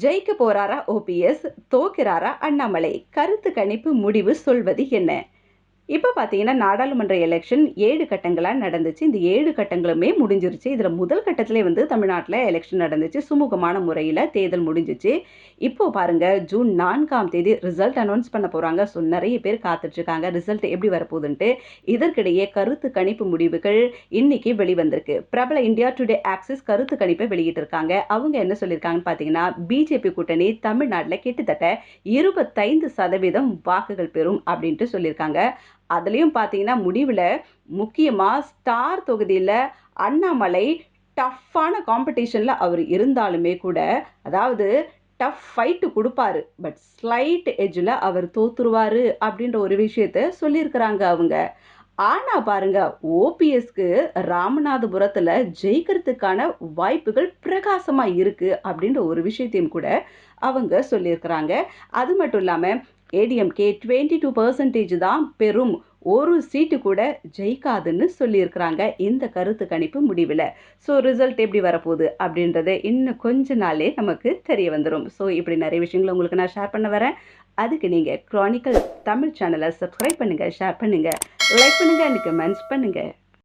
ஜெயிக்க போறாரா ஓபிஎஸ், தோக்கிறாரா அண்ணாமலை? கருத்து கணிப்பு முடிவு சொல்வது என்ன? இப்போ பார்த்தீங்கன்னா, நாடாளுமன்ற எலெக்ஷன் 7 கட்டங்களா நடந்துச்சு. இந்த 7 கட்டங்களுமே முடிஞ்சிருச்சு. இதுல முதல் கட்டத்திலே தமிழ்நாட்டுல எலெக்ஷன் நடந்துச்சு. சுமூகமான முறையில தேர்தல் முடிஞ்சுச்சு. இப்போ பாருங்க, ஜூன் 4ஆம் தேதி ரிசல்ட் அனௌன்ஸ் பண்ண போறாங்க. ஸோ நெறைய பேர் காத்துட்டு இருக்காங்க. ரிசல்ட் எப்படி வரப்போகுதுன்ட்டு. இதற்கிடையே கருத்து கணிப்பு முடிவுகள் இன்னைக்கு வெளிவந்திருக்கு. பிரபல இந்தியா டுடே ஆக்சிஸ் கருத்து கணிப்பை வெளியிட்டிருக்காங்க. அவங்க என்ன சொல்லியிருக்காங்கன்னு பார்த்தீங்கன்னா, பிஜேபி கூட்டணி தமிழ்நாட்டுல கிட்டத்தட்ட 25% வாக்குகள் பெறும் அப்படின்ட்டு சொல்லியிருக்காங்க. அதுலயும் பார்த்தீங்கன்னா, முடிவுல முக்கியமா ஸ்டார் தொகுதியில அண்ணாமலை டஃப்பான காம்படிஷன்ல அவர் இருந்தாலுமே கூட, அதாவது டஃப் ஃபைட் குடுப்பாரு. பட் ஸ்லைட் எட்ஜ்ல அவர் தோத்துருவாரு அப்படின்ற ஒரு விஷயத்த சொல்லியிருக்கிறாங்க அவங்க. ஆனா பாருங்க, ஓபிஎஸ்க்கு ராமநாதபுரத்துல ஜெயிக்கிறதுக்கான வாய்ப்புகள் பிரகாசமா இருக்கு அப்படின்ற ஒரு விஷயத்தையும் கூட அவங்க சொல்லியிருக்கிறாங்க. அது மட்டும் இல்லாம ஏடிஎம்கே 22% தான் பெறும். ஒரு சீட்டு கூட ஜெயிக்காதுன்னு சொல்லியிருக்கிறாங்க இந்த கருத்து கணிப்பு முடிவுல. ஸோ ரிசல்ட் எப்படி வரப்போகுது அப்படின்றத இன்னும் கொஞ்ச நாளே நமக்கு தெரிய வந்துரும். ஸோ இப்படி நிறைய விஷயங்கள உங்களுக்கு நான் ஷேர் பண்ண வரேன். அதுக்கு நீங்க கிரானிக்கல் தமிழ் சேனலை சப்ஸ்கிரைப் பண்ணுங்க, ஷேர் பண்ணுங்க, லைக் பண்ணுங்க அண்ட் கமெண்ட்ஸ் பண்ணுங்க.